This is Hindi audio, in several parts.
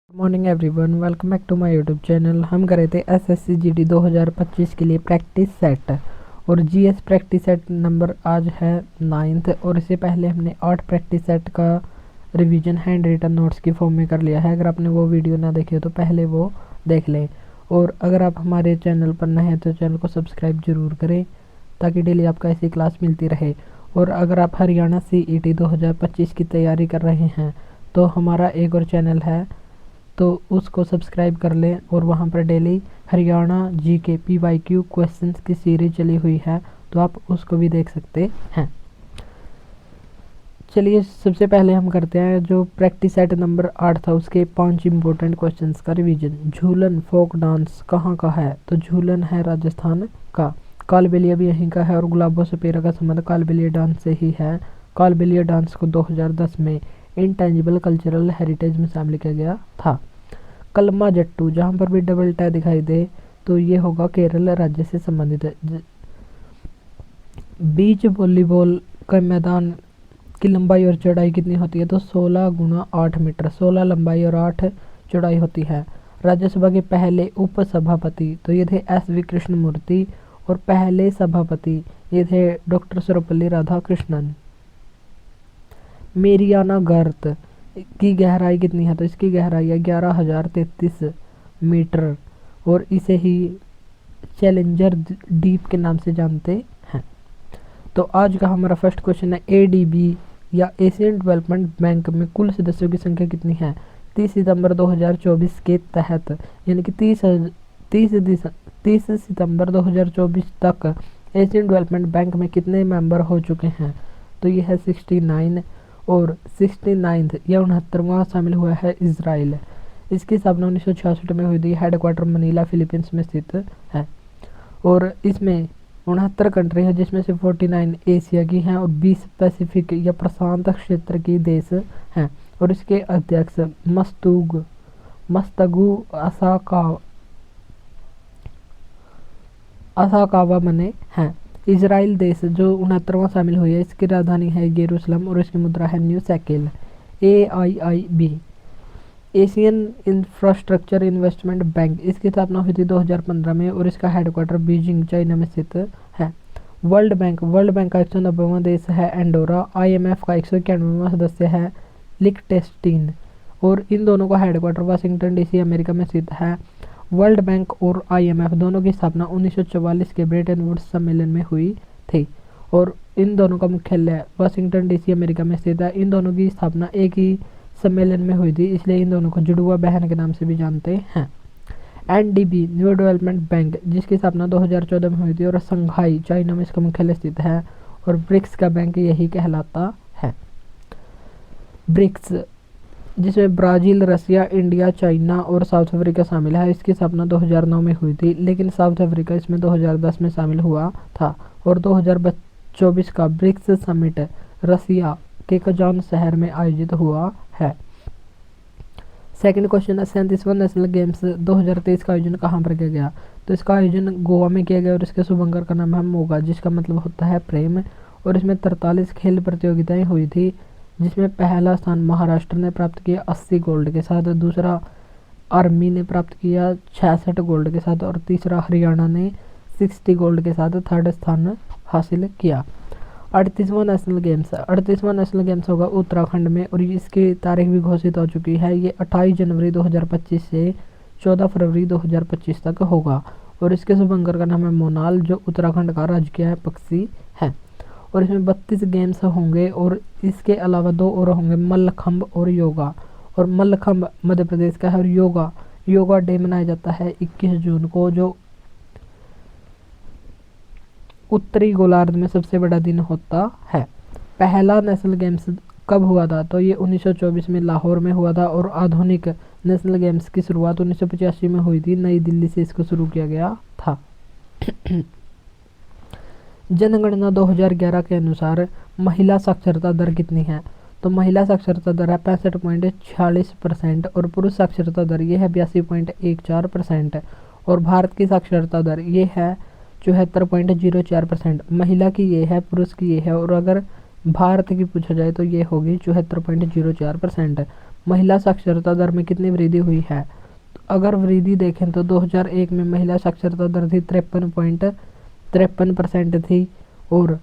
Morning everyone, welcome back to my YouTube channel. हम कर रहे थे एसएससी जीडी 2025 के लिए प्रैक्टिस सेट और जीएस प्रैक्टिस सेट नंबर आज है 9th। और इससे पहले हमने 8 प्रैक्टिस सेट का रिवीजन हैंड रिटन नोट्स की फॉर्म में कर लिया है। अगर आपने वो वीडियो ना देखी हो तो पहले वो देख लें। और अगर आप हमारे चैनल पर नए हैं तो चैनल को सब्सक्राइब जरूर करें ताकि डेली आपको ऐसी क्लास मिलती रहे। और अगर आप हरियाणा CET 2025 की तैयारी कर रहे हैं तो हमारा एक और चैनल है, तो उसको सब्सक्राइब कर लें। और वहाँ पर daily Haryana GK PYQ questions की सीरीज चली हुई है, तो आप उसको भी देख सकते हैं। चलिए सबसे पहले हम करते हैं जो प्रैक्टिस सेट नंबर 8 था उसके 5 इंपॉर्टेंट क्वेश्चंस का रिवीजन। झूलन फोक डांस कहाँ का है? तो झूलन है राजस्थान का। कालबेलिया भी यहीं का है और गुलाबो सपेरा का संबंध कालबेलिया डांस से ही है। कालबेलिया डांस को 2010 में इंटेंजिबल कल्चरल हेरिटेज में शामिल किया गया था। कलमा जट्टू, जहाँ पर भी डबल टा दिखाई दे तो ये होगा केरल राज्य से संबंधित है। बीच वॉलीबॉल का मैदान की लंबाई और चौड़ाई कितनी होती है? तो 16 गुणा 8 मीटर। 16 लंबाई और 8 चौड़ाई होती है। राज्यसभा के पहले उपसभापति तो ये थे SV कृष्णमूर्ति और पहले सभापति ये थे डॉक्टर सर्वपल्ली राधाकृष्णन। मेरियाना गर्त की गहराई कितनी है? तो इसकी गहराई है 11,033 मीटर और इसे ही चैलेंजर डीप के नाम से जानते हैं। तो आज का हमारा फर्स्ट क्वेश्चन है ADB या एशियन डेवलपमेंट बैंक में कुल सदस्यों की संख्या कितनी है? 30 सितंबर 2024 के तहत, यानी कि 30 सितंबर 2024 तक एशियन डेवलपमेंट बैंक में कितने मेंबर हो चुके हैं? तो ये है 69 और 69 या 69वां शामिल हुआ है इजराइल। इसकी स्थापना 1966 में हुई थी। हेडक्वार्टर मनीला फिलीपींस में स्थित है और इसमें 69 कंट्री है जिसमें से 49 एशिया की हैं और 20 पैसिफिक या प्रशांत क्षेत्र की देश हैं। और इसके अध्यक्ष मस्तगू असाकावा बने हैं। इजराइल देश जो 69वां शामिल हुई है, इसकी राजधानी है यरूशलेम और इसकी मुद्रा है new shekel. AIIB Asian infrastructure investment bank, इसकी स्थापना हुई थी 2015 में और इसका हेडक्वार्टर बीजिंग चाइना में स्थित है। वर्ल्ड बैंक का 190वां देश है एंडोरा। IMF का 191वां सदस्य है लिechtenstein और इन दोनों का हेडक्वार्टर वाशिंगटन DC अमेरिका में स्थित है। वर्ल्ड बैंक और IMF दोनों की स्थापना 1944 के ब्रेटन वुड्स सम्मेलन में हुई थी और इन दोनों का मुख्यालय वाशिंगटन DC अमेरिका में स्थित है। इन दोनों की स्थापना एक ही सम्मेलन में हुई थी, इसलिए इन दोनों को जुड़वा बहन के नाम से भी जानते हैं। NDB न्यू डेवलपमेंट बैंक, जिसकी स्थापना 2014 में हुई थी और संघाई चाइना में इसका मुख्यालय स्थित है और ब्रिक्स का बैंक यही कहलाता है। ब्रिक्स जिसमें ब्राज़ील, रसिया, इंडिया, चाइना और साउथ अफ्रीका शामिल है। इसकी स्थापना 2009 में हुई थी, लेकिन साउथ अफ्रीका इसमें 2010 में शामिल हुआ था। और 2024 का ब्रिक्स समिट रसिया के कजान शहर में आयोजित हुआ है। सेकंड क्वेश्चन है 37वां नेशनल गेम्स 2023 का आयोजन कहाँ पर किया गया? तो इसका आयोजन गोवा में किया गया और इसके शुभंकर का नाम है मोगा, जिसका मतलब होता है प्रेम। और इसमें 43 खेल प्रतियोगिताएं हुई थी, जिसमें पहला स्थान महाराष्ट्र ने प्राप्त किया 80 गोल्ड के साथ, दूसरा आर्मी ने प्राप्त किया 66 गोल्ड के साथ और तीसरा हरियाणा ने 60 गोल्ड के साथ थर्ड स्थान हासिल किया। 38वां नेशनल गेम्स होगा उत्तराखंड में और इसकी तारीख भी घोषित हो चुकी है। ये 28 जनवरी 2025 से 14 फरवरी 2025 तक होगा और इसके शुभंकर का नाम है मोनाल, जो उत्तराखंड का राजकीय पक्षी है। और इसमें 32 गेम्स होंगे और इसके अलावा 2 और होंगे, मल्लखंब और योगा। और मल्लखंब मध्य प्रदेश का है और योगा डे मनाया जाता है 21 जून को, जो उत्तरी गोलार्ध में सबसे बड़ा दिन होता है। पहला नेशनल गेम्स कब हुआ था? तो ये 1924 में लाहौर में हुआ था और आधुनिक नेशनल गेम्स की शुरुआत 1985 में हुई थी। नई दिल्ली से इसको शुरू किया गया था। जनगणना 2011 के अनुसार महिला साक्षरता दर कितनी है? तो महिला साक्षरता दर है 65.46% और पुरुष साक्षरता दर ये है 82.14%। और भारत की साक्षरता दर ये है 74.04%। महिला की ये है, पुरुष की ये है और अगर भारत की पूछा जाए तो ये होगी 74.04%। महिला साक्षरता दर में कितनी वृद्धि हुई है? तो अगर वृद्धि देखें तो 2001 में महिला साक्षरता दर थी 53.53% थी और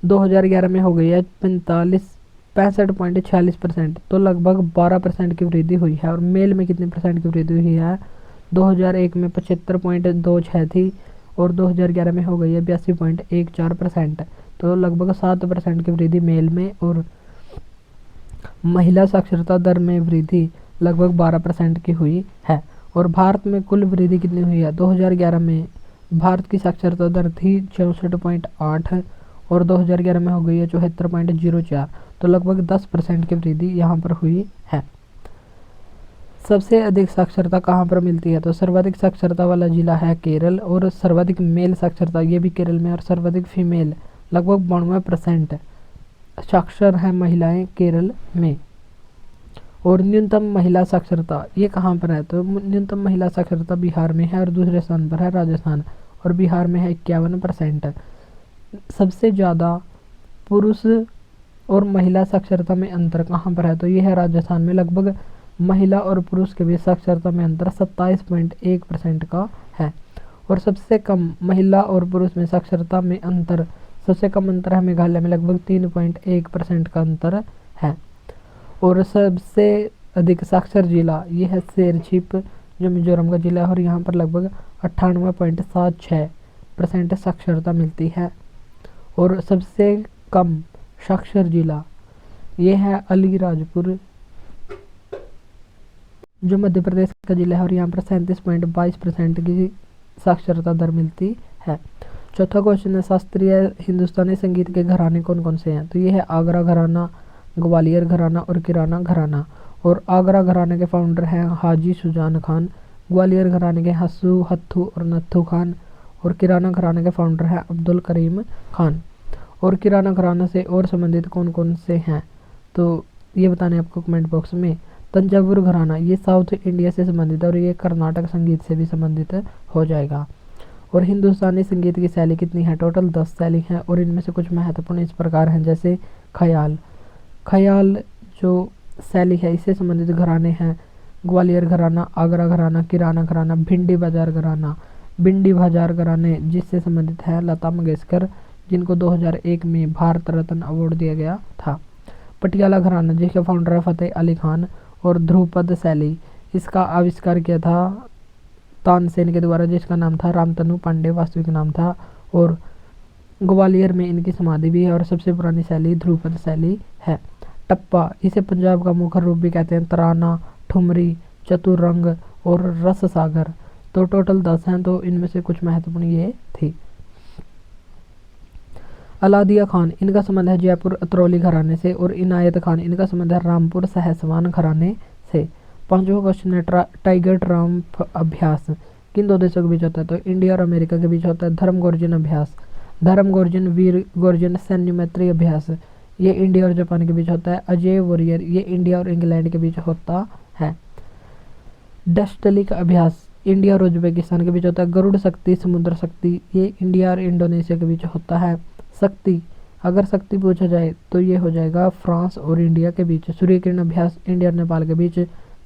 2011 में हो गई है 65.46%, तो लगभग 12% की वृद्धि हुई है। और मेल में कितनी परसेंट की वृद्धि हुई है? 2001 में 75.26 थी और 2011 में हो गई है 82.14%, तो लगभग 7% की वृद्धि मेल में। और महिला साक्षरता दर में वृद्धि लगभग 12% की हुई है। और भारत में कुल वृद्धि कितनी हुई है? 2011 में भारत की साक्षरता दर थी 64.8 और 2011 में हो गई है 74.04, तो लगभग 10% की वृद्धि यहाँ पर हुई है। सबसे अधिक साक्षरता कहाँ पर मिलती है? तो सर्वाधिक साक्षरता वाला जिला है केरल और सर्वाधिक मेल साक्षरता ये भी केरल में और सर्वाधिक फीमेल लगभग 92% साक्षर हैं महिलाएं केरल में। और न्यूनतम महिला साक्षरता ये कहाँ पर है? तो न्यूनतम महिला साक्षरता बिहार में है और दूसरे स्थान पर है राजस्थान और बिहार में है 51%। सबसे ज़्यादा पुरुष और महिला साक्षरता में अंतर कहाँ पर है? तो ये है राजस्थान में। लगभग महिला और पुरुष के बीच साक्षरता में अंतर 27.1% का है। और सबसे कम महिला और पुरुष में साक्षरता में अंतर, सबसे कम अंतर है मेघालय में, लगभग 3.1% का अंतर है। और सबसे अधिक साक्षर जिला ये है शेरछिप जो मिजोरम का जिला है और यहाँ पर लगभग 98.76% साक्षरता मिलती है। और सबसे कम साक्षर जिला ये है अलीराजपुर जो मध्य प्रदेश का जिला है और यहाँ पर 37.22% की साक्षरता दर मिलती है। चौथा क्वेश्चन है शास्त्रीय हिंदुस्तानी संगीत के घराने कौन कौन से हैं? तो ये है आगरा घराना, ग्वालियर घराना और किराना घराना। और आगरा घराने के फाउंडर हैं हाजी सुजान खान, ग्वालियर घराने के हस्सू, हत्थू और नत्थू खान और किराना घराने के फाउंडर हैं अब्दुल करीम खान। और किराना घराना से और संबंधित कौन कौन से हैं? तो ये बताने आपको कमेंट बॉक्स में। तंजावुर घराना ये साउथ इंडिया से संबंधित है और ये कर्नाटक संगीत से भी संबंधित हो जाएगा। और हिंदुस्तानी संगीत की शैली कितनी है? टोटल 10 शैली हैं और इनमें से कुछ महत्वपूर्ण इस प्रकार हैं, जैसे ख्याल। ख्याल जो शैली है इससे संबंधित घराने हैं ग्वालियर घराना, आगरा घराना, किराना घराना, भिंडी बाजार घराना। भिंडी बाजार घराने जिससे संबंधित है लता मंगेशकर, जिनको 2001 में भारत रत्न अवार्ड दिया गया था। पटियाला घराना जिसके फाउंडर है फतेह अली खान। और ध्रुपद शैली इसका आविष्कार किया था तानसेन के द्वारा, जिसका नाम था रामतनु पांडे, वास्तविक नाम था। और ग्वालियर में इनकी समाधि भी है और सबसे पुरानी शैली ध्रुपद शैली है। टप्पा इसे पंजाब का मुखर रूप भी कहते हैं, तराना, ठुमरी, चतुरंग और रस सागर। तो टोटल 10 हैं, तो इनमें से कुछ महत्वपूर्ण ये थी। अलादिया खान इनका संबंध है जयपुर अतरौली घराने से। और इनायत खान इनका संबंध है रामपुर सहसवान घराने से। पांचवा क्वेश्चन है टाइगर ट्रम्प अभ्यास किन दो देशों के बीच होता है? तो इंडिया और अमेरिका के बीच होता है। धर्म गोर्जन अभ्यास, धर्म गोर्जन, वीर गोर्जन, सैन्य मैत्री अभ्यास ये इंडिया और जापान के बीच होता है। अजय वॉरियर ये इंडिया और इंग्लैंड के बीच होता है। डस्टलिक अभ्यास इंडिया और उज्बेकिस्तान के बीच होता है। गरुड़ शक्ति, समुद्र शक्ति ये इंडिया और इंडोनेशिया के बीच होता है। शक्ति अगर शक्ति पूछा जाए तो ये हो जाएगा फ्रांस और इंडिया के बीच। सूर्य किरण अभ्यास इंडिया और नेपाल के बीच।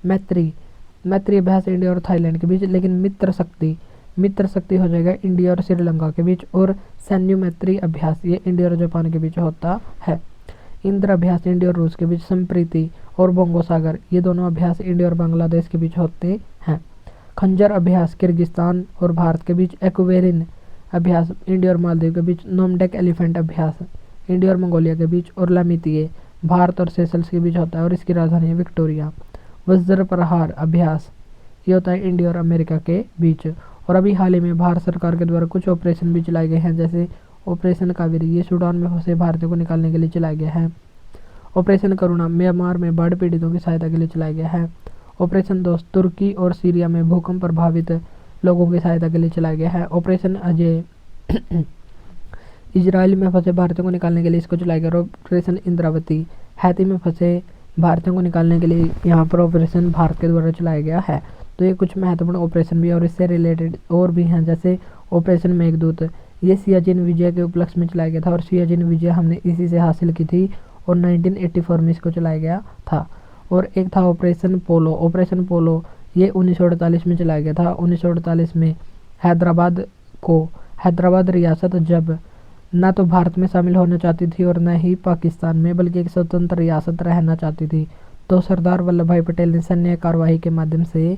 मैत्री अभ्यास इंडिया और थाईलैंड के बीच। लेकिन मित्र शक्ति हो जाएगा इंडिया और श्रीलंका के बीच। और सैन्य मैत्री अभ्यास ये इंडिया और जापान के बीच होता है। इंद्र अभ्यास इंडिया और रूस के बीच। संप्रीति और बंगो सागर ये दोनों अभ्यास इंडिया और बांग्लादेश के बीच होते हैं। खंजर अभ्यास किर्गिस्तान और भारत के बीच। एक्वेरिन अभ्यास इंडिया और मालदीव के बीच। नोमडेक एलिफेंट अभ्यास इंडिया और मंगोलिया के बीच। और लामितिये भारत और सेशल्स के बीच होता है और इसकी राजधानी है विक्टोरिया। वज्र प्रहार अभ्यास ये होता है इंडिया और अमेरिका के बीच। और अभी हाल ही में भारत सरकार के द्वारा कुछ ऑपरेशन भी चलाए गए हैं, जैसे ऑपरेशन कावेरी ये सूडान में फंसे भारतीयों को निकालने के लिए चलाया गया है। ऑपरेशन करुणा म्यांमार में बाढ़ पीड़ितों की सहायता के लिए चलाया गया है। ऑपरेशन दोस्त तुर्की और सीरिया में भूकंप प्रभावित लोगों की सहायता के लिए चलाया गया है। ऑपरेशन अजय इजराइल में फंसे भारतीयों को निकालने के लिए इसको चलाया गया। ऑपरेशन इंद्रावती हैती में फंसे भारतीयों को निकालने के लिए यहाँ पर ऑपरेशन भारत के द्वारा चलाया गया है। तो ये कुछ महत्वपूर्ण ऑपरेशन भी है और इससे रिलेटेड और भी हैं, जैसे ऑपरेशन मेघदूत ये सियाचिन विजय के उपलक्ष्य में चलाया गया था और सियाचिन विजय हमने इसी से हासिल की थी। और 1984 में इसको चलाया गया था। और एक था ऑपरेशन पोलो। ऑपरेशन पोलो ये 1948 में चलाया गया था। 1948 में हैदराबाद रियासत जब न तो भारत में शामिल होना चाहती थी और न ही पाकिस्तान में, बल्कि एक स्वतंत्र रियासत रहना चाहती थी, तो सरदार वल्लभ भाई पटेल ने सैन्य कार्यवाही के माध्यम से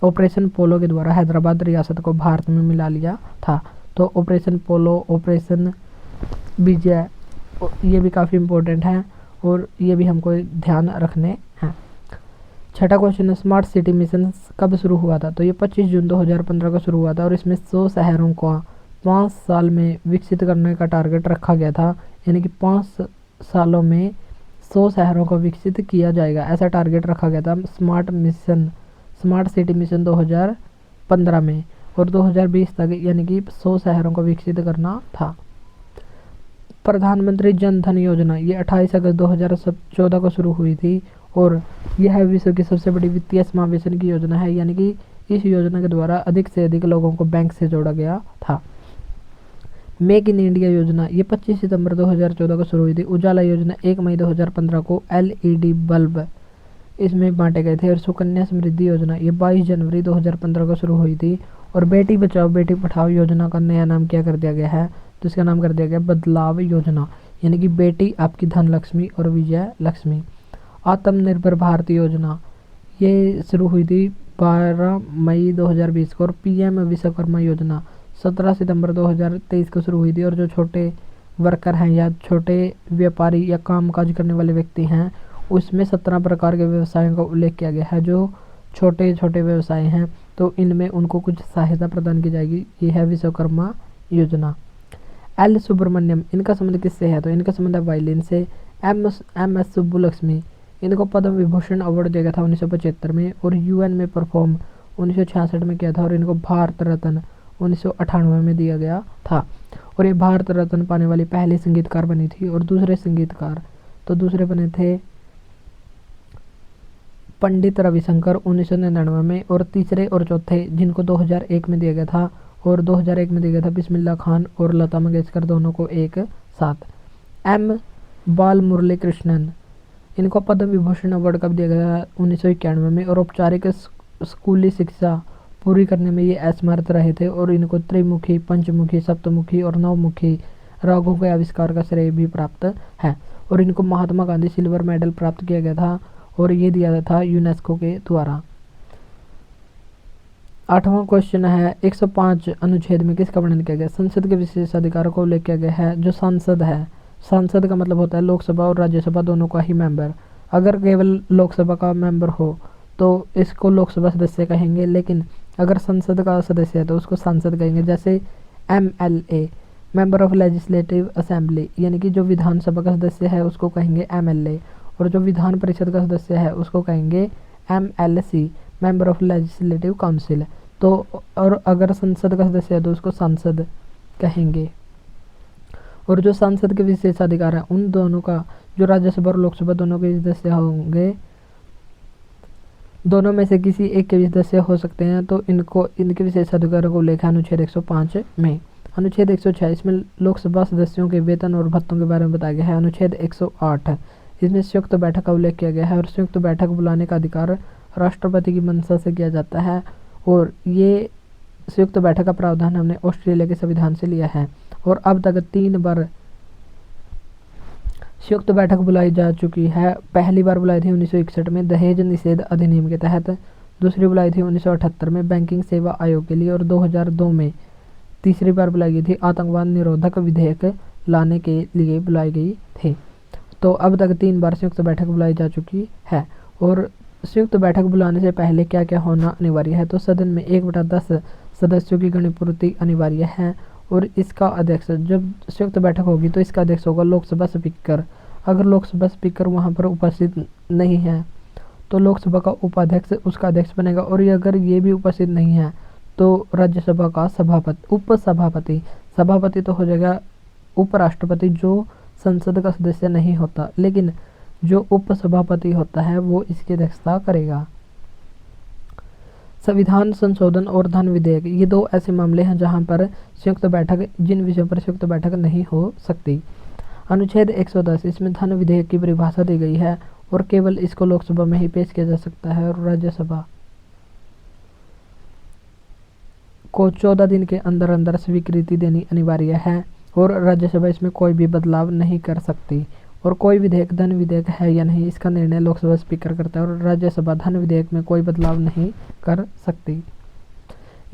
ऑपरेशन पोलो के द्वारा हैदराबाद रियासत को भारत में मिला लिया था। तो ऑपरेशन पोलो, ऑपरेशन विजय, ये भी काफ़ी इम्पोर्टेंट है और ये भी हमको ध्यान रखने हैं। छठा क्वेश्चन है, स्मार्ट सिटी मिशन कब शुरू हुआ था? तो ये 25 जून 2015 को शुरू हुआ था और इसमें 100 शहरों को 5 साल में विकसित करने का टारगेट रखा गया था। यानी कि 5 सालों में 100 शहरों को विकसित किया जाएगा, ऐसा टारगेट रखा गया था स्मार्ट सिटी मिशन 2015 में। और 2020 तक यानी कि 100 शहरों को विकसित करना था। प्रधानमंत्री जन धन योजना ये 28 अगस्त 2014 को शुरू हुई थी और यह विश्व की सबसे बड़ी वित्तीय समावेशन की योजना है। यानी कि इस योजना के द्वारा अधिक से अधिक लोगों को बैंक से जोड़ा गया था। मेक इन इंडिया योजना ये 25 सितंबर 2014 को शुरू हुई थी। उजाला योजना 1 मई 2015 को LED बल्ब इसमें बांटे गए थे। और सुकन्या समृद्धि योजना ये 22 जनवरी 2015 को शुरू हुई थी। और बेटी बचाओ बेटी पढ़ाओ योजना का नया नाम क्या कर दिया गया है? तो इसका नाम कर दिया गया बदलाव योजना। यानी कि बेटी आपकी धन लक्ष्मी और विजय लक्ष्मी। आत्मनिर्भर भारत योजना ये शुरू हुई थी 12 मई 2020 को। और PM विश्वकर्मा योजना 17 सितंबर 2023 को शुरू हुई थी। और जो छोटे वर्कर हैं या छोटे व्यापारी या काम काज करने वाले व्यक्ति हैं, उसमें 17 प्रकार के व्यवसायों का उल्लेख किया गया है। जो छोटे छोटे व्यवसाय हैं तो इनमें उनको कुछ सहायता प्रदान की जाएगी। ये है विश्वकर्मा योजना। L सुब्रमण्यम इनका संबंध किससे है? तो इनका संबंध है वायलिन से। MS सुब्बुलक्ष्मी इनको पद्म विभूषण अवार्ड दिया गया था 1975 में। और UN में परफॉर्म 1966 में किया था। और इनको भारत रत्न 1998 में दिया गया था। और ये भारत रत्न पाने वाली पहली संगीतकार बनी थी। और दूसरे संगीतकार तो दूसरे बने थे पंडित रविशंकर 1999 में। और तीसरे और चौथे जिनको 2001 में दिया गया था, और 2001 में दिया गया था बिस्मिल्ला खान और लता मंगेशकर दोनों को एक साथ। M बाल मुरली कृष्णन इनको पद्म विभूषण अवार्ड कब दिया गया? 1991 में। और औपचारिक स्कूली शिक्षा पूरी करने में ये असमर्थ रहे थे। और इनको त्रिमुखी, पंचमुखी, सप्तमुखी और नवमुखी रागों के आविष्कार का श्रेय भी प्राप्त है। और इनको महात्मा गांधी सिल्वर मेडल प्राप्त किया गया था और ये दिया गया था यूनेस्को के द्वारा। 8वां क्वेश्चन है, 105 अनुच्छेद में किसका वर्णन किया गया? संसद के विशेष अधिकारों को उल्लेख किया गया है। जो सांसद है, सांसद का मतलब होता है लोकसभा और राज्यसभा दोनों का ही मेंबर। अगर केवल लोकसभा का मेंबर हो तो इसको लोकसभा सदस्य कहेंगे, लेकिन अगर संसद का सदस्य है तो उसको सांसद कहेंगे। जैसे MLA member of legislative assembly, यानी कि जो विधानसभा का सदस्य है उसको कहेंगे MLA। और जो विधान परिषद का सदस्य है उसको कहेंगे MLC member of legislative council. तो और अगर संसद का सदस्य है तो उसको सांसद कहेंगे। और जो सांसद के विशेषाधिकार है उन दोनों का, जो राज्यसभा और लोकसभा दोनों के सदस्य होंगे, दोनों में से किसी एक के भी सदस्य हो सकते हैं। तो इनके विशेषाधिकारों को उल्लेख है अनुच्छेद 105 में। अनुच्छेद 106 इसमें लोकसभा सदस्यों के वेतन और भत्तों के बारे में बताया गया है। अनुच्छेद 108 इसमें संयुक्त बैठक का उल्लेख किया गया है। और संयुक्त बैठक बुलाने का अधिकार राष्ट्रपति की मंशा से किया जाता है। और ये संयुक्त बैठक का प्रावधान हमने ऑस्ट्रेलिया के संविधान से लिया है। और अब तक 3 बार संयुक्त बैठक बुलाई जा चुकी है। पहली बार बुलाई थी 1961 में दहेज निषेध अधिनियम के तहत। दूसरी बुलाई थी 1978 में बैंकिंग सेवा आयोग के लिए। और 2002 में तीसरी बार बुलाई गई थी आतंकवाद निरोधक विधेयक लाने के लिए बुलाई गई थी। तो अब तक 3 बार संयुक्त बैठक बुलाई जा चुकी है। और संयुक्त बैठक बुलाने से पहले क्या क्या होना अनिवार्य है? तो सदन में 1/10 सदस्यों की गणपूर्ति अनिवार्य है। और इसका अध्यक्ष, जब संयुक्त बैठक होगी तो इसका अध्यक्ष होगा लोकसभा स्पीकर। अगर लोकसभा स्पीकर वहां पर उपस्थित नहीं है तो लोकसभा का उपाध्यक्ष उसका अध्यक्ष बनेगा। और अगर ये भी उपस्थित नहीं है तो राज्यसभा का उपसभापति, सभापति तो हो जाएगा उपराष्ट्रपति जो संसद का सदस्य नहीं होता, लेकिन जो उपसभापति होता है वो इसकी अध्यक्षता करेगा। संविधान संशोधन और धन विधेयक ये 2 ऐसे मामले हैं जहां पर संयुक्त बैठक, जिन विषयों पर संयुक्त बैठक नहीं हो सकती। अनुच्छेद 110, इसमें धन विधेयक की परिभाषा दी गई है और केवल इसको लोकसभा में ही पेश किया जा सकता है और राज्यसभा को 14 दिन के अंदर अंदर स्वीकृति देनी अनिवार्य है और राज्यसभा इसमें कोई भी बदलाव नहीं कर सकती। और कोई विधेयक धन विधेयक है या नहीं, इसका निर्णय लोकसभा स्पीकर करता है और राज्यसभा धन विधेयक में कोई बदलाव नहीं कर सकती।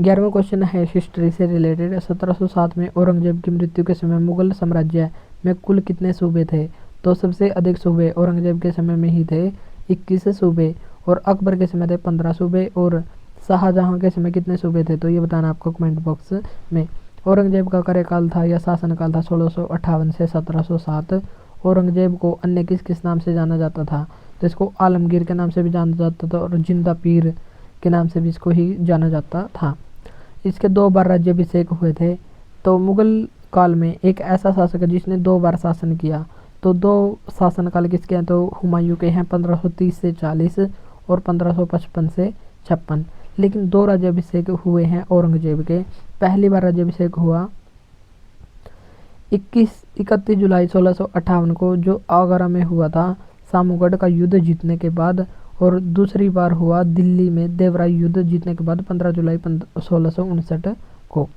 11वां क्वेश्चन है हिस्ट्री से रिलेटेड। 1707 में औरंगजेब की मृत्यु के समय मुगल साम्राज्य में कुल कितने सूबे थे? तो सबसे अधिक सूबे औरंगजेब के समय में ही थे, 21 सूबे, और अकबर के समय थे 15 सूबे, और शाहजहां के समय कितने सूबे थे? तो ये बताना आपको कमेंट बॉक्स में। औरंगजेब का कार्यकाल था या शासनकाल था 1658 से 1707। औरंगजेब को अन्य किस किस नाम से जाना जाता था? तो इसको आलमगीर के नाम से भी जाना जाता था और जिंदा पीर के नाम से भी इसको ही जाना जाता था। इसके 2 बार राज्याभिषेक हुए थे। तो मुगल काल में एक ऐसा शासक है जिसने 2 बार शासन किया। तो 2 शासनकाल किसके हैं? तो हुमायूं के हैं, 1530 से 40 और 1555 से 56। लेकिन 2 राज्याभिषेक हुए हैं औरंगजेब के। पहली बार राज्याभिषेक हुआ 31 जुलाई 1658 को, जो आगरा में हुआ था सामूगढ़ का युद्ध जीतने के बाद, और दूसरी बार हुआ दिल्ली में देवराय युद्ध जीतने के बाद 15 जुलाई 1659 को।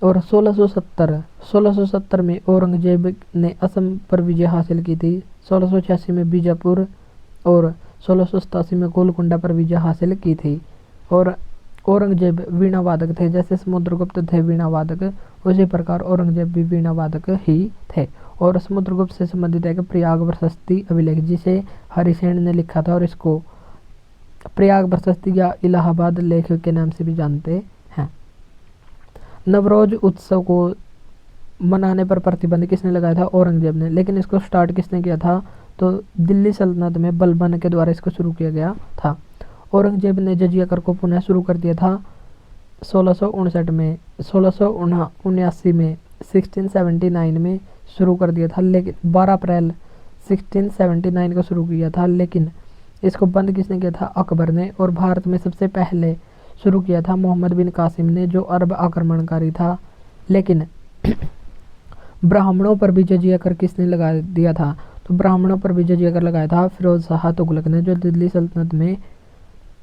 और 1670 में औरंगजेब ने असम पर विजय हासिल की थी। 1686 में बीजापुर और 1687 में गोलकुंडा पर विजय हासिल की थी। और औरंगजेब वीणा वादक थे। जैसे समुद्रगुप्त थे वीणा वादक, उसी प्रकार औरंगजेब भी वीणा वादक ही थे। और समुद्रगुप्त से संबंधित है कि प्रयाग प्रशस्ति अभिलेख, जिसे हरिसेन ने लिखा था, और इसको प्रयाग प्रशस्ति या इलाहाबाद लेख के नाम से भी जानते हैं। नवरोज उत्सव को मनाने पर प्रतिबंध किसने लगाया था? औरंगजेब ने। लेकिन इसको स्टार्ट किसने किया था? तो दिल्ली सल्तनत में बलबन के द्वारा इसको शुरू किया गया था। औरंगजेब ने जजिया कर को पुनः शुरू कर दिया था 1659 में, 1679 में, 1679 में शुरू कर दिया था। लेकिन 12 अप्रैल 1679 को शुरू किया था। लेकिन इसको बंद किसने किया था? अकबर ने। और भारत में सबसे पहले शुरू किया था मोहम्मद बिन कासिम ने, जो अरब आक्रमणकारी था। लेकिन ब्राह्मणों पर भी जजिया कर किसने लगा दिया था? तो ब्राह्मणों पर भी जजिया कर लगाया था फिरोज शाह तुगलक ने, जो दिल्ली सल्तनत में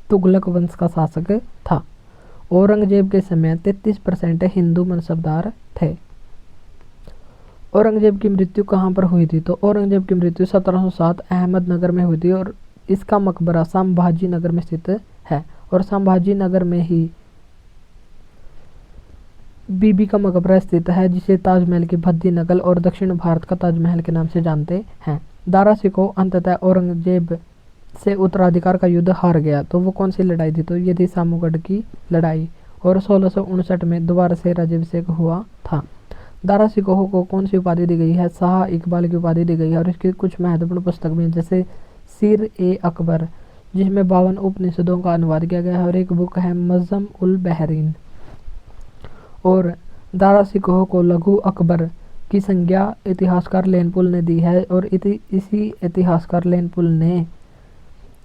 तुगलक वंश का शासक था। औरंगजेब के समय 33% हिंदू मनसबदार थे। औरंगजेब की मृत्यु कहाँ पर हुई थी? तो औरंगजेब की मृत्यु 1707 अहमदनगर में हुई थी और इसका मकबरा संभाजी नगर में स्थित है। और संभाजी नगर में ही बीबी का मकबरा स्थित है, जिसे ताजमहल की भद्दी नकल और दक्षिण भारत का ताजमहल के नाम से जानते हैं। दारा सिकोह अंततः औरंगजेब से उत्तराधिकार का युद्ध हार गया। तो वो कौन सी लड़ाई थी? तो ये थी सामूगढ़ की लड़ाई। और 1659 में दोबारा से राज्याभिषेक हुआ था। दारा सिकोह को कौन सी उपाधि दी गई है? शाह इकबाल की उपाधि दी गई है। और इसकी कुछ महत्वपूर्ण पुस्तक भी हैं, जैसे सिर ए अकबर, जिसमें 52 उपनिषदों का अनुवाद किया गया है, और एक बुक है मज़्ज़म उल बहरीन। और दारा सिकोह को लघु अकबर की संज्ञा इतिहासकार लेनपुल ने दी है। और इसी इतिहासकार लेनपुल ने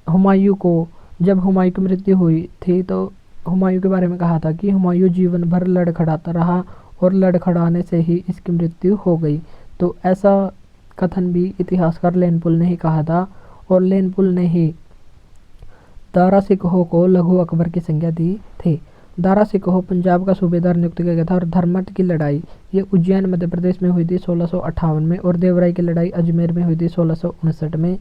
हुमायूं को, जब हुमायूं की मृत्यु हुई थी, तो हुमायूं के बारे में कहा था कि हुमायूं जीवन भर लड़खड़ाता रहा और लड़खड़ाने से ही इसकी मृत्यु हो गई। तो ऐसा कथन भी इतिहासकार लेनपुल ने ही कहा था। और लेनपुल ने ही दारा सिकोह को लघु अकबर की संज्ञा दी थी। दारा सिकोह पंजाब का सूबेदार नियुक्त किया गया था। और धर्मट की लड़ाई ये उज्जैन मध्य प्रदेश में हुई थी 1658 में। और देवराई की लड़ाई अजमेर में हुई थी 1659 में।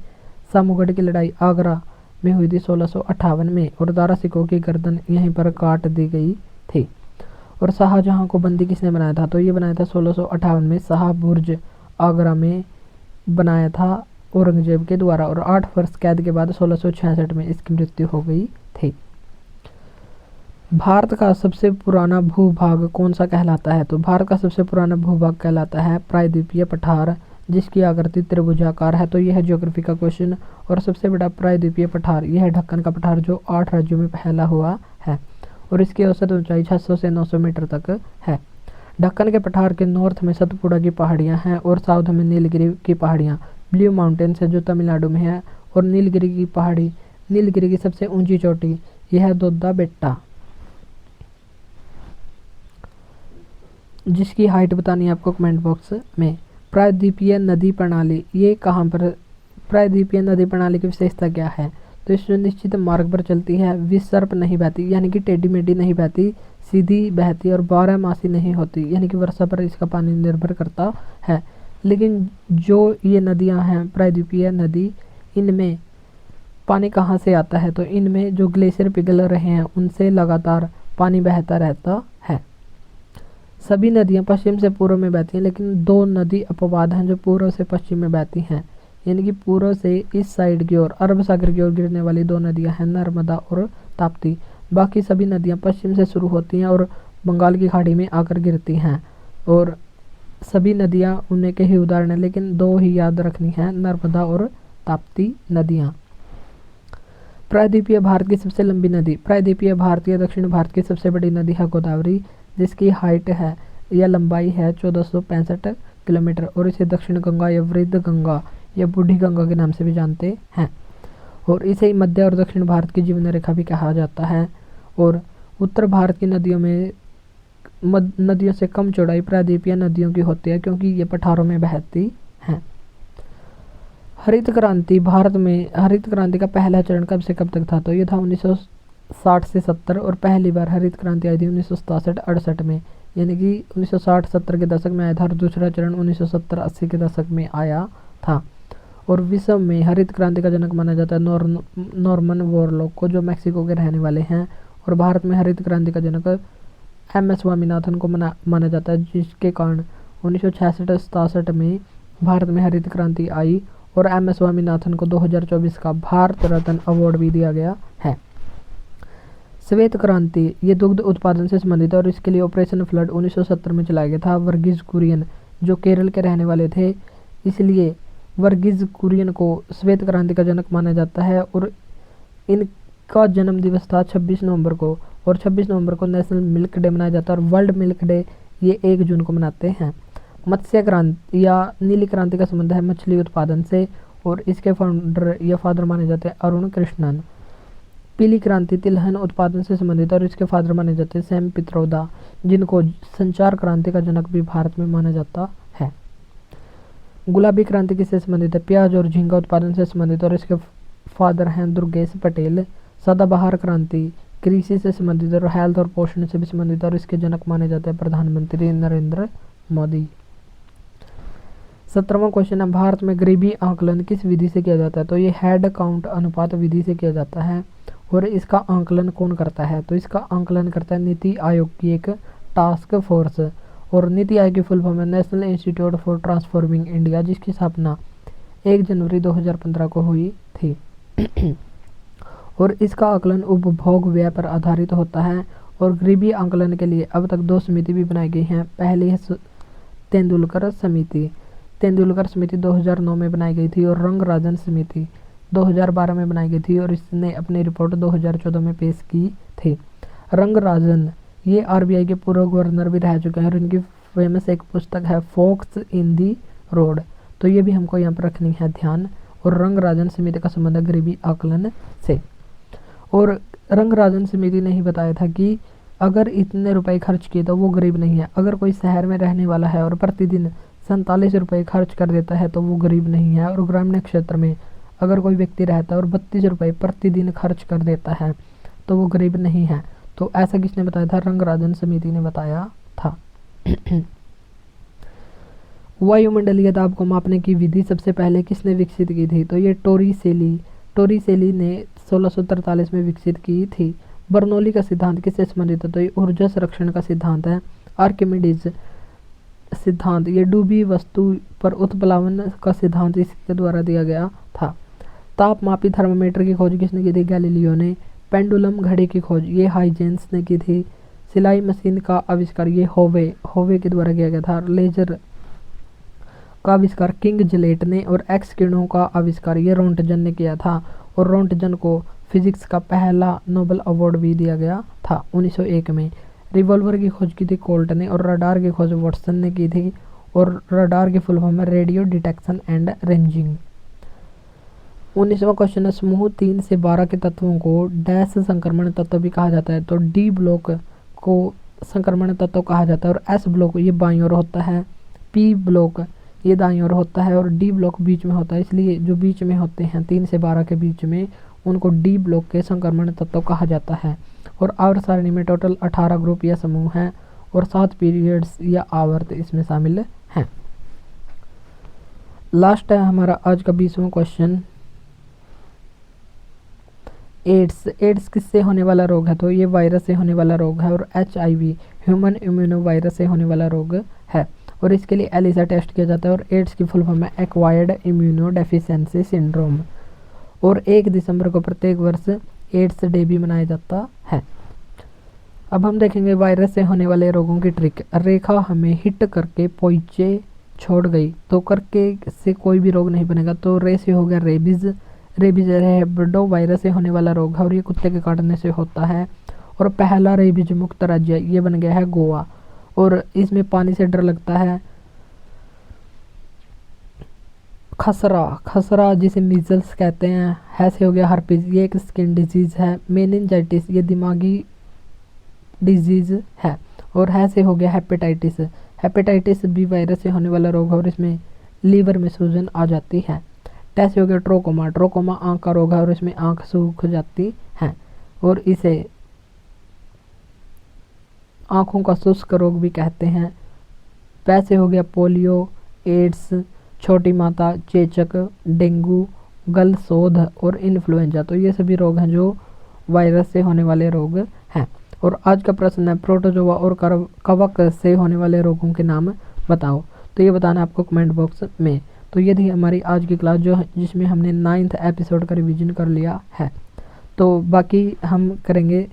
सामूगढ़ की लड़ाई आगरा में हुई थी 1658 में। और दारा सिकोह की गर्दन यहीं पर काट दी गई थी। और शाहजहां को बंदी किसने बनाया था? तो ये बनाया था 1658 में शाह बुर्ज आगरा में बनाया था औरंगजेब के द्वारा। और 8 वर्ष कैद के बाद 1666 में इसकी मृत्यु हो गई थी। भारत का सबसे पुराना भूभाग कौन सा कहलाता है? तो भारत का सबसे पुराना भूभाग कहलाता है प्रायद्वीपीय पठार, जिसकी आकृति त्रिभुजाकार है। तो यह है ज्योग्राफी का क्वेश्चन। और सबसे बड़ा प्रायद्वीपीय पठार यह है ढक्कन का पठार, जो 8 राज्यों में फैला हुआ है। और इसकी औसत ऊंचाई 600 से 900 मीटर तक है। ढक्कन के पठार के नॉर्थ में सतपुड़ा की पहाड़ियां हैं और साउथ में नीलगिरी की पहाड़ियां, ब्लू माउंटेन्स है जो तमिलनाडु में है। और नीलगिरी की पहाड़ी, नीलगिरी की सबसे ऊंची चोटी यह है दोद्दा बेट्टा, जिसकी हाइट बतानी है आपको कमेंट बॉक्स में। प्रायद्वीपीय नदी प्रणाली, ये कहाँ पर, प्रायद्वीपीय नदी प्रणाली की विशेषता क्या है? तो इस सुनिश्चित मार्ग पर चलती है, विसर्प नहीं बहती यानी कि टेढ़ी मेढ़ी नहीं बहती, सीधी बहती और 12 मासी नहीं होती यानी कि वर्षा पर इसका पानी निर्भर करता है। लेकिन जो ये नदियां हैं प्रायद्वीपीय नदी, इनमें पानी कहाँ से आता है? तो इनमें जो ग्लेशियर पिघल रहे हैं उनसे लगातार पानी बहता रहता है। सभी नदियां पश्चिम से पूर्व में बहती हैं, लेकिन 2 नदी अपवाद हैं जो पूर्व से पश्चिम में बहती हैं, यानी कि पूर्व से इस साइड की ओर अरब सागर की ओर गिरने वाली 2 नदियां हैं, नर्मदा और ताप्ती। बाकी सभी नदियां पश्चिम से शुरू होती हैं और बंगाल की खाड़ी में आकर गिरती हैं, और सभी नदियां उन्हीं के ही उदाहरण हैं, लेकिन 2 ही याद रखनी है, नर्मदा और ताप्ती नदियां। प्रायद्वीपीय भारत की सबसे लंबी नदी, प्रायद्वीपीय भारत या दक्षिण भारत की सबसे बड़ी नदी है गोदावरी, जिसकी हाइट है या लंबाई है 1465 किलोमीटर, और इसे दक्षिण गंगा या वृद्ध गंगा या बूढ़ी गंगा के नाम से भी जानते हैं, और इसे मध्य और दक्षिण भारत की जीवन रेखा भी कहा जाता है। और उत्तर भारत की नदियों में नदियों से कम चौड़ाई प्रायद्वीपीय नदियों की होती है, क्योंकि ये पठारों में बहती हैं। हरित क्रांति, भारत में हरित क्रांति का पहला चरण कब से कब तक था? तो ये था 1960 से 70, और पहली बार हरित क्रांति आई थी 1967-68 में, यानी कि 1960-70 के दशक में आया था, और दूसरा चरण 1970-80 के दशक में आया था। और विश्व में हरित क्रांति का जनक माना जाता है नॉर्मन बोरलॉग को, जो मैक्सिको के रहने वाले हैं, और भारत में हरित क्रांति का जनक MS स्वामीनाथन को माना जाता है, जिसके कारण 1966-67 में भारत में हरित क्रांति आई, और MS स्वामीनाथन को 2024 का भारत रत्न अवार्ड भी दिया गया है। श्वेत क्रांति, ये दुग्ध उत्पादन से संबंधित है, और इसके लिए ऑपरेशन फ्लड 1970 में चलाया गया था। वर्गीज कुरियन जो केरल के रहने वाले थे, इसलिए वर्गीज कुरियन को श्वेत क्रांति का जनक माना जाता है, और इनका जन्म दिवस था 26 नवंबर को, और 26 नवंबर को नेशनल मिल्क डे मनाया जाता है, और वर्ल्ड मिल्क डे ये 1 जून को मनाते हैं। मत्स्य क्रांति या नीली क्रांति का संबंध है मछली उत्पादन से, और इसके फाउंडर या फादर माने जाते हैं अरुण कृष्णन। पीली क्रांति तिलहन उत्पादन से संबंधित, और इसके फादर माने जाते हैं सैम पित्रोदा, जिनको संचार क्रांति का जनक भी भारत में माना जाता है। गुलाबी क्रांति किससे संबंधित है? प्याज और झींगा उत्पादन से संबंधित, और इसके फादर हैं दुर्गेश पटेल। सदाबहार क्रांति कृषि से संबंधित और हेल्थ और पोषण से भी संबंधित, और इसके जनक माने जाते हैं प्रधानमंत्री नरेंद्र मोदी। 17वां क्वेश्चन है, भारत में गरीबी आंकलन किस विधि से किया जाता है? तो ये हेड काउंट अनुपात विधि से किया जाता है, और इसका आंकलन कौन करता है? तो इसका आंकलन करता है नीति आयोग की एक टास्क फोर्स, और नीति आयोग की फुल फॉर्म है national institute for transforming India, जिसकी स्थापना 1 जनवरी 2015 को हुई थी। और इसका आकलन उपभोग व्यय पर आधारित होता है, और गरीबी आंकलन के लिए अब तक 2 समिति भी बनाई गई हैं। पहली है तेंदुलकर समिति। तेंदुलकर समिति 2009 में बनाई गई थी, और रंगराजन समिति 2012 में बनाई गई थी, और इसने अपनी रिपोर्ट 2014 में पेश की थी। रंगराजन ये RBI के पूर्व गवर्नर भी रह चुके हैं, और इनकी फेमस एक पुस्तक है फॉक्स इन दी रोड, तो ये भी हमको यहाँ पर रखनी है ध्यान। और रंगराजन समिति का संबंध है गरीबी आकलन से। और रंगराजन समिति ने ही बताया था कि अगर इतने रुपए खर्च किए तो वो गरीब नहीं है। अगर कोई शहर में रहने वाला है और प्रतिदिन 47 रुपये खर्च कर देता है तो वो गरीब नहीं है, और ग्रामीण क्षेत्र में अगर कोई व्यक्ति रहता है और 32 रुपये प्रतिदिन खर्च कर देता है तो वो गरीब नहीं है। तो ऐसा किसने बताया था? रंगराजन समिति ने बताया था। वायुमंडलीय दाब को मापने की विधि सबसे पहले किसने विकसित की थी? तो ये टोरिसेली ने 1643 में विकसित की थी। बर्नौली का सिद्धांत किससे संबंधित है? तो ये ऊर्जा संरक्षण का सिद्धांत है। आर्किमिडीज सिद्धांत ये डूबी वस्तु पर उत्प्लावन का सिद्धांत इसके द्वारा दिया गया था। तापमापी थर्मामीटर की खोज किसने की थी? गैलीलियो ने। पेंडुलम घड़ी की खोज ये हाइजेंस ने की थी। सिलाई मशीन का आविष्कार ये होवे के द्वारा किया गया था। लेजर का आविष्कार किंग जिलेट ने, और एक्स किरणों का आविष्कार ये रोंटजन ने किया था, और रोंटजन को फिजिक्स का पहला नोबेल अवार्ड भी दिया गया था 1901 में। रिवॉल्वर की खोज की थी कोल्ट ने, और रडार की खोज वाटसन ने की थी, और रडार की फुल फॉर्म है रेडियो डिटेक्शन एंड रेंजिंग। 19वां क्वेश्चन है, समूह 3 से 12 के तत्वों को डैश संक्रमण तत्व भी कहा जाता है? तो डी ब्लॉक को संक्रमण तत्व कहा जाता है, और एस ब्लॉक ये बाईं ओर होता है। पी ब्लॉक ये दाईं ओर होता है और डी ब्लॉक बीच में होता है, इसलिए जो बीच में होते हैं 3 से 12 के बीच में उनको डी ब्लॉक के संक्रमण तत्व कहा जाता है। और आवर्त सारणी में टोटल 18 ग्रुप या समूह हैं और 7 पीरियड्स या आवर्त इसमें शामिल हैं। लास्ट है हमारा आज का 20वां क्वेश्चन, एड्स किससे होने वाला रोग है? तो ये वायरस से होने वाला रोग है। और HIV ह्यूमन इम्यूनो वायरस से होने वाला रोग है और इसके लिए एलिसा टेस्ट किया जाता है। और एड्स की फुल फॉर्म है एक्वायर्ड इम्यूनो डेफिशिएंसी सिंड्रोम। और 1 दिसंबर को प्रत्येक वर्ष एड्स डे भी मनाया जाता है। अब हम देखेंगे वायरस से होने वाले रोगों की ट्रिक। रेखा हमें हिट करके पोइचे छोड़ गई तो करके से कोई भी रोग नहीं बनेगा। तो रे से हो गया रेबीज, रेबीज रेबडो वायरस से होने वाला रोग है और ये कुत्ते के काटने से होता है। और पहला रेबीज मुक्त राज्य ये बन गया है गोवा और इसमें पानी से डर लगता है। खसरा जिसे मीजल्स कहते हैं, ऐसे हो गया हर्पीज, ये एक स्किन डिजीज है। मेनिंजाइटिस ये दिमागी डिजीज है। और ऐसे हो गया हेपेटाइटिस, हेपेटाइटिस बी वायरस से होने वाला रोग है और इसमें लीवर में सूजन आ जाती है। ऐसे हो गया ट्रोकोमा, ट्रोकोमा आँख का रोग है और इसमें आँख सूख जाती है और इसे आँखों का शुष्क रोग भी कहते हैं। वैसे हो गया पोलियो, एड्स, छोटी माता, चेचक, डेंगू, गलशोध और इन्फ्लुएंजा। तो ये सभी रोग हैं जो वायरस से होने वाले रोग हैं। और आज का प्रश्न है प्रोटोजोआ और कवक से होने वाले रोगों के नाम बताओ। तो ये बताना आपको कमेंट बॉक्स में। तो ये थी हमारी आज की क्लास जो जिसमें हमने 9th एपिसोड का रिवीजन कर लिया है। तो बाकी हम करेंगे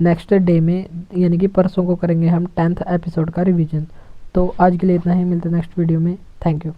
नेक्स्ट डे में, यानी कि परसों को करेंगे हम 10th एपिसोड का रिवीजन। तो आज के लिए इतना ही, मिलते हैं नेक्स्ट वीडियो में। Thank you.